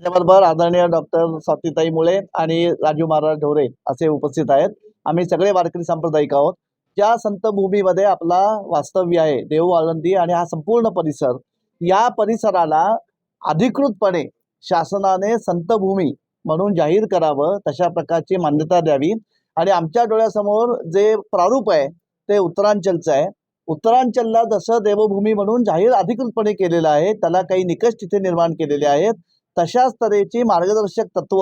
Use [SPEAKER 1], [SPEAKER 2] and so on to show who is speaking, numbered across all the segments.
[SPEAKER 1] त्याबरोबर आदरणीय डॉक्टर स्वातीताई मुळे आणि राजू महाराज ढोरे असे उपस्थित आहेत. आम्ही सगळे वारकरी सांप्रदायिक आहोत. ज्या संतभूमीमध्ये आपला वास्तव्य आहे, देहू आळंदी आणि हा संपूर्ण परिसर, या परिसराला अधिकृतपणे शासनाने संतभूमी म्हणून जाहीर करावं, तशा प्रकारची मान्यता द्यावी. आणि आमच्या डोळ्यासमोर जे प्रारूप आहे ते उत्तरांचलचं आहे. उत्तरांचलला जसं देवभूमी म्हणून जाहीर अधिकृतपणे केलेलं आहे, त्याला काही निकष तिथे निर्माण केलेले आहेत. तशाच तऱ्हेची मार्गदर्शक तत्व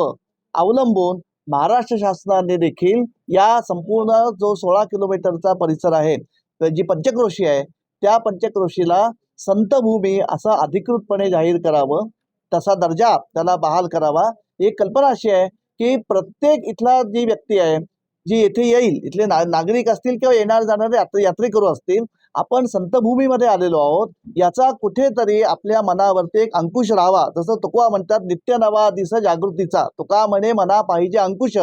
[SPEAKER 1] अवलंबून महाराष्ट्र शासनाने देखील या संपूर्ण जो 16 किलोमीटरचा परिसर आहे, जी पंचक्रोशी आहे, त्या पंचक्रोशीला संतभूमी असं अधिकृतपणे जाहीर करावं, तसा दर्जा त्याला बहाल करावा. एक कल्पना अशी आहे की प्रत्येक इथला जी व्यक्ती आहे, जी येथे येईल, इथले नागरिक असतील किंवा येणार जाणारे यात्रेकरू असतील, आपण संतभूमीमध्ये आलेलो आहोत, याचा कुठेतरी आपल्या मनावरती एक अंकुश राहावा. जसं तुकोबा म्हणतात, नित्य नवा दिस जागृतीचा, तुका म्हणे मना पाहिजे अंकुश.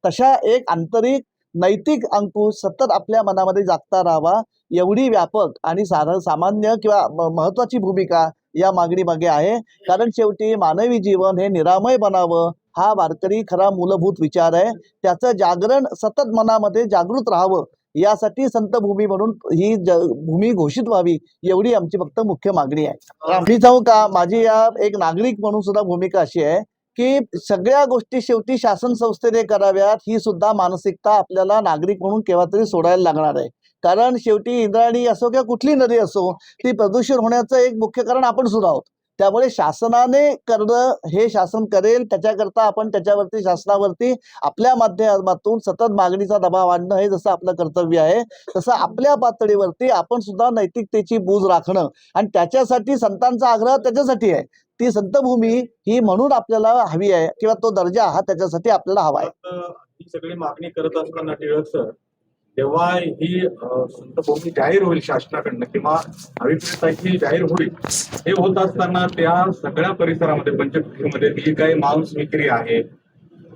[SPEAKER 1] तशा एक आंतरिक नैतिक अंकुश सतत आपल्या मनामध्ये जागता राहावा, एवढी व्यापक आणि सामान्य किंवा महत्वाची भूमिका या मागणी मागे आहे. कारण शेवटी मानवी जीवन हे निरामय बनावं, हा वारकरी खरा मूलभूत विचार आहे. त्याचं जागरण सतत मनामध्ये जागृत राहावं, यासाठी संतभूमी म्हणून ही भूमी घोषित व्हावी, एवढी आमची फक्त मुख्य मागणी आहे. मी सांगू का, माझी या एक नागरिक म्हणून सुद्धा भूमिका अशी आहे की सगळ्या गोष्टी शेवटी शासन संस्थेने कराव्यात, ही सुद्धा मानसिकता आपल्याला नागरिक म्हणून केव्हा तरी सोडायला लागणार आहे. कारण शेवटी इंद्रायणी असो किंवा कुठली नदी असो, ती प्रदूषण होण्याचं एक मुख्य कारण आपण सुद्धा आहोत. त्यामुळे शासनाने करणं हे शासन करेल, त्याच्याकरता आपण त्याच्यावरती शासनावरती आपल्या माध्यमातून सतत मागणीचा दबाव आणणं हे जसं आपलं कर्तव्य आहे, तसं आपल्या पातळीवरती आपण सुद्धा नैतिकतेची बूज राखणं, आणि त्याच्यासाठी संतांचा आग्रह त्याच्यासाठी आहे. ती संतभूमी ही म्हणून आपल्याला हवी आहे, किंवा तो दर्जा हा त्याच्यासाठी आपल्याला हवा आहे.
[SPEAKER 2] ही सगळी मागणी करत असताना टिळक सर, तेव्हा ही संतभूमी जाहीर होईल शासनाकडनं किंवा अभिप्रेताची जाहीर होईल, हे होत असताना त्या सगळ्या परिसरामध्ये पंचकृषीमध्ये जी काही मांस विक्री आहे,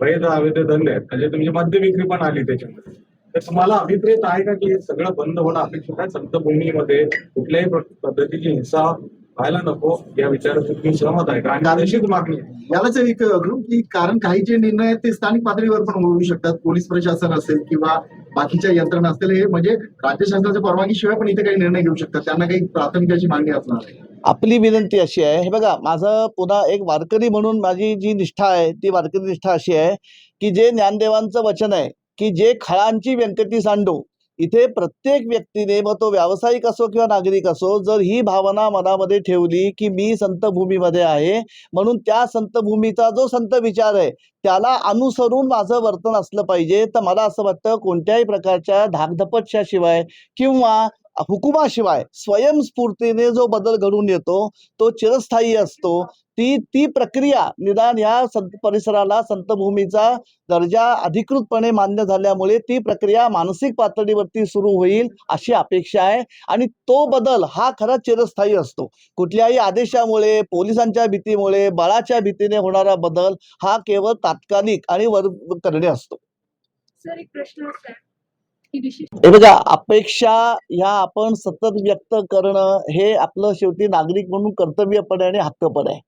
[SPEAKER 2] वैध अवैध धंदे आहेत, म्हणजे तुमची मद्य विक्री पण आली त्याच्यामध्ये, तर तुम्हाला अभिप्रेत आहे का की हे सगळं बंद होणं अपेक्षित आहे? संतभूमीमध्ये कुठल्याही पद्धतीची हिंसा व्हायला नको या विचाराची तुम्ही सहमत आहे का? आणि निश्चित मागणी
[SPEAKER 3] यालाच एक करू की कारण काही जे निर्णय आहेत ते स्थानिक पातळीवर पण होऊ शकतात. पोलीस प्रशासन असेल किंवा बाकीच्या यंत्रणा असतील, हे म्हणजे राज्य शासनाच्या परवानगीशिवाय पण इथे काही निर्णय घेऊ शकतात. त्यांना काही प्राथमिक अशी मागणी असणार आहे.
[SPEAKER 1] आपली विनंती अशी आहे, हे बघा, माझं पुन्हा एक वारकरी म्हणून माझी जी निष्ठा आहे, ती वारकरी निष्ठा अशी आहे की जे ज्ञानदेवांचं वचन आहे की जे खळांची व्यंकटी सांडो, इथे प्रत्येक व्यक्तीने, मग तो व्यावसायिक असो किंवा नागरिक असो, जर ही भावना मनामध्ये ठेवली की मी संतभूमीमध्ये आहे, म्हणून त्या संतभूमीचा जो संत विचार आहे त्याला अनुसरून माझं वर्तन असलं पाहिजे, तर मला असं वाटतं कोणत्याही प्रकारच्या धाकधपटशाशिवाय किंवा हुकुमाशिवाय स्वयंस्फूर्तीने जो बदल घडून येतो तो चिरस्थायी असतो. ती प्रक्रिया निदान ह्या संत परिसराला संतभूमीचा दर्जा अधिकृतपणे मान्य झाल्यामुळे ती प्रक्रिया मानसिक पातळीवरती सुरू होईल अशी अपेक्षा आहे. आणि तो बदल हा खरा चिरस्थायी असतो. कुठल्याही आदेशामुळे, पोलिसांच्या भीतीमुळे, बळाच्या भीतीने होणारा बदल हा केवळ तात्कालिक आणि करणे असतो.
[SPEAKER 4] सर, एक प्रश्न असा आहे की
[SPEAKER 1] हे बघा, अपेक्षा ह्या आपण सतत व्यक्त करणं हे आपलं शेवटी नागरिक म्हणून कर्तव्य पण आहे आणि हक्क पण आहे.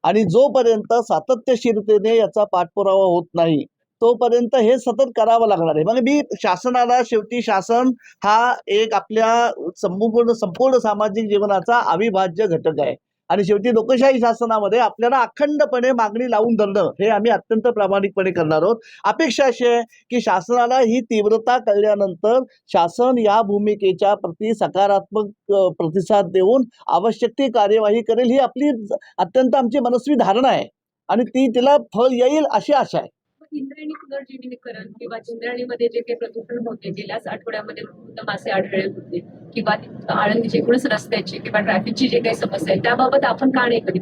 [SPEAKER 1] आणि जोपर्यंत सातत्यशीलतेने याचा पाठपुरावा होत नाही, तोपर्यंत हे सतत करावं लागणार आहे. म्हणजे मी शासनाला, शेवटी शासन हा एक आपल्या संपूर्ण सामाजिक जीवनाचा अविभाज्य घटक आहे. आणि शेवटी लोकशाही शासनामध्ये आपल्याला अखंडपणे मागणी लावून धरणं हे आम्ही अत्यंत प्रामाणिकपणे करणार आहोत. अपेक्षा अशी आहे की शासनाला ही तीव्रता कळल्यानंतर शासन या भूमिकेच्या प्रति सकारात्मक प्रतिसाद देऊन आवश्यक ती कार्यवाही करेल, ही आपली अत्यंत आमची मनस्वी धारणा आहे आणि तिला फळ येईल अशी आशा आहे.
[SPEAKER 4] इंद्रायणी पुनर्जीवनीकरण किंवा इंद्रायणीमध्ये जे काही प्रदूषण होते, गेल्याच आठवड्यामध्ये मासे आढळले होते, किंवा आळंदीचे एकूणच रस्त्याची किंवा ट्रॅफिकची जे काही समस्या आहे त्याबाबत आपण का नाही कधी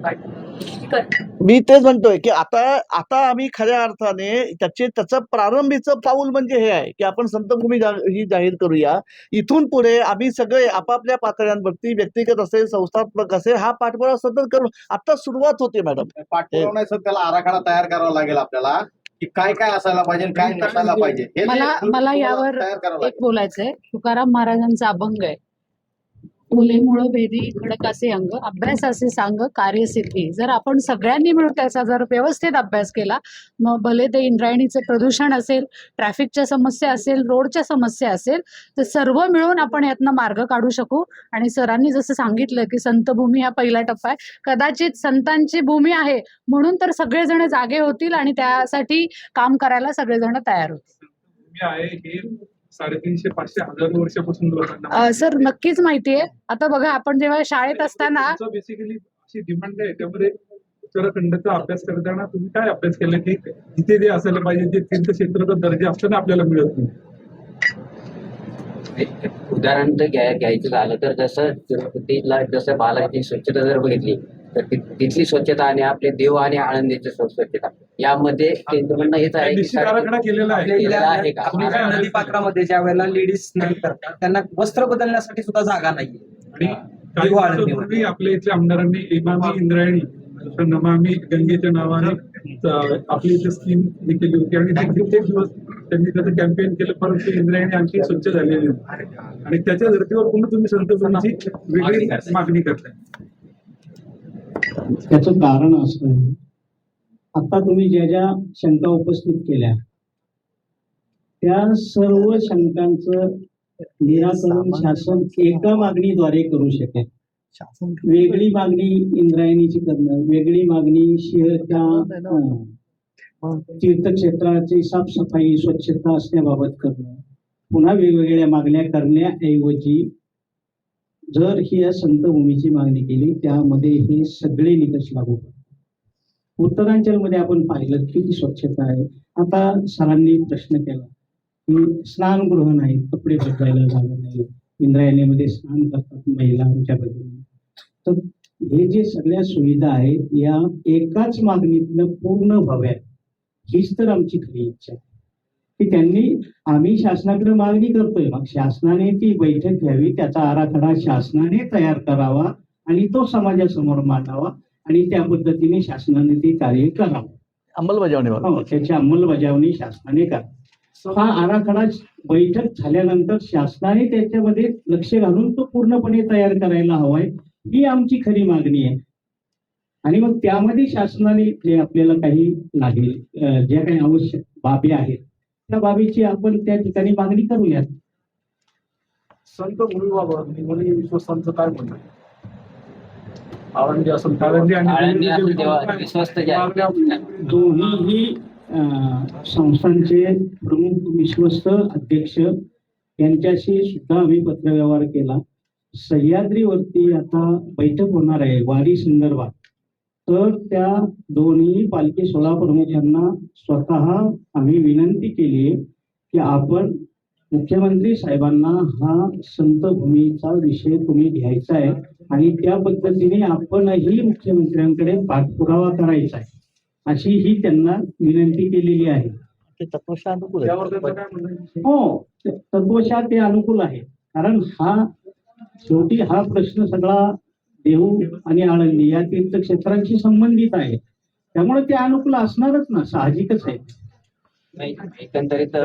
[SPEAKER 1] मी तेच म्हणतोय की आता आम्ही खऱ्या अर्थाने त्याचं प्रारंभीचं पाऊल म्हणजे हे आहे की आपण संतभूमी ही जाहीर करूया. इथून पुढे आम्ही सगळे आपापल्या पातळ्यांवरती, व्यक्तिगत असेल, संस्थात्मक असेल, हा पाठपुरावा सतत करू. आता सुरुवात होते मॅडम.
[SPEAKER 3] पाठपुरावा त्याला आराखडा तयार करावा लागेल आपल्याला की काय काय असायला पाहिजे, काय नसायला पाहिजे.
[SPEAKER 5] मला यावर एक बोलायचंय. तुकाराम महाराजांचा अभंग आहे ओले मुळं भेदी खडकाचे अंग अभ्यासाचे सांग कार्यसिद्धी. जर आपण सगळ्यांनी मिळून त्याचा जर व्यवस्थित अभ्यास केला, मग भले ते इंद्रायणीचं प्रदूषण असेल, ट्रॅफिकच्या समस्या असेल, रोडच्या समस्या असेल, तर सर्व मिळून आपण यातनं मार्ग काढू शकू. आणि सरांनी जसं सांगितलं की संतभूमी हा पहिला टप्पा आहे, कदाचित संतांची भूमी आहे म्हणून तर सगळेजण जागे होतील आणि त्यासाठी काम करायला सगळेजण तयार होतील.
[SPEAKER 2] भूमी आहे हे 350-500 वर्षापासून लोकांना
[SPEAKER 5] सर नक्कीच माहिती आहे. आता बघा, आपण जेव्हा शाळेत असताना
[SPEAKER 2] बेसिकली अशी डिमांड आहे. त्यामध्ये उत्तराखंडचा अभ्यास करताना तुम्ही काय अभ्यास केला की तिथे जे असायला पाहिजे जे तीर्थक्षेत्राचा दर्जा असताना आपल्याला मिळत नाही?
[SPEAKER 6] उदाहरण जर घ्यायचं झालं तर जसं तिरुपतीला जसं बालाजीची स्वच्छता जर बघितली तर तिथली स्वच्छता आणि आपले देव आणि आळंदीची स्वच्छता यामध्ये त्यांचं म्हणणं हेच आहे की
[SPEAKER 2] निश्चित आराखडा केलेला आहे.
[SPEAKER 6] केलेला आहे का?
[SPEAKER 7] आपल्या नदी पात्रामध्ये ज्या वेळेला लेडीज स्नान करतात त्यांना वस्त्र बदलण्यासाठी सुद्धा जागा नाहीये.
[SPEAKER 2] आणि काही दिवसापूर्वी आपल्या इथल्या आमदारांनी इमामी इंद्रायणी दुसरं नमामी गंगेच्या नावाने आपली इथे स्कीम हे केली होती आणि ते कित्येक दिवस त्यांनी त्याचं कॅम्पेन केलं, परंतु इंद्रायणी आणखी स्वच्छ झालेली नाही. आणि त्याच्या धर्तीवर पुन्हा तुम्ही संतभूमीची वेगळी मागणी करताय.
[SPEAKER 8] त्याचं कारण असं आहे, आता तुम्ही ज्या ज्या शंका उपस्थित केल्या त्या सर्व शंकांचं निराकरण शासन एका मागणीद्वारे करू शकेल. वेगळी मागणी इंद्रायणीची करणं, वेगळी मागणी शिहच्या तीर्थक्षेत्राची साफसफाई स्वच्छता असण्याबाबत करणं, पुन्हा वेगवेगळ्या मागण्या करण्याऐवजी जर ही या संतभूमीची मागणी केली त्यामध्ये हे सगळे निकष लागू पडतात. उत्तरांचलमध्ये आपण पाहिलं किती स्वच्छता आहे. आता सरांनी प्रश्न केला की स्नानगृह नाही, कपडे बदलायला जागा नाही, इंद्रायणीमध्ये स्नान करतात महिलांच्या बद्दल. तर हे जे सगळ्या सुविधा आहेत या एकाच मागणीतनं पूर्ण व्हाव्यात हीच तर आमची खरी इच्छा आहे की त्यांनी, आम्ही शासनाकडे मागणी करतोय, मग शासनाने ती बैठक घ्यावी, त्याचा आराखडा शासनाने तयार करावा आणि तो समाजासमोर मांडावा आणि त्या पद्धतीने शासनाने ते कार्य करावं.
[SPEAKER 1] अंमलबजावणी
[SPEAKER 8] त्याची अंमलबजावणी शासनाने करावी. हा आराखडा बैठक झाल्यानंतर शासनाने त्याच्यामध्ये लक्ष घालून तो पूर्णपणे तयार करायला हवाय, ही आमची खरी मागणी आहे. आणि मग त्यामध्ये शासनाने जे आपल्याला काही लागेल, ज्या काही आवश्यक बाबी आहेत त्या बाबीची आपण त्या ठिकाणी मागणी करूयात.
[SPEAKER 2] संत भूमीबाबत निमोनी विश्वस्तांचं काय म्हणणं आहे? आळंदी असून आळंदी
[SPEAKER 6] आळंदी असून तेव्हा विश्वस्त जे आहेत,
[SPEAKER 8] दोन्हीही संस्थांचे प्रमुख विश्वस्त अध्यक्ष यांच्याशी सुद्धा आम्ही पत्रव्यवहार केला. सह्याद्रीवरती आता बैठक होणार आहे वारी संदर्भात, तर त्या दोन्ही पालखी सोहळा प्रमुखांना स्वतः आम्ही विनंती केली आहे की आपण मुख्यमंत्री साहेबांना हा संतभूमीचा विषय तुम्ही घ्यायचा आहे आणि त्या पद्धतीने आपणही मुख्यमंत्र्यांकडे पाठपुरावा करायचा आहे, अशी ही त्यांना विनंती केलेली आहे.
[SPEAKER 1] तत्वशः अनुकूल
[SPEAKER 2] त्यावर त्यांचं काय म्हणणं आहे?
[SPEAKER 8] हो, तत्वशः ते अनुकूल आहे. कारण शेवटी हा प्रश्न सगळा देहू आणि आळंदी या तीर्थक्षेत्रांशी संबंधित आहे, त्यामुळे ते अनुकूल असणारच ना, साहजिकच आहे.
[SPEAKER 6] एकंदरीत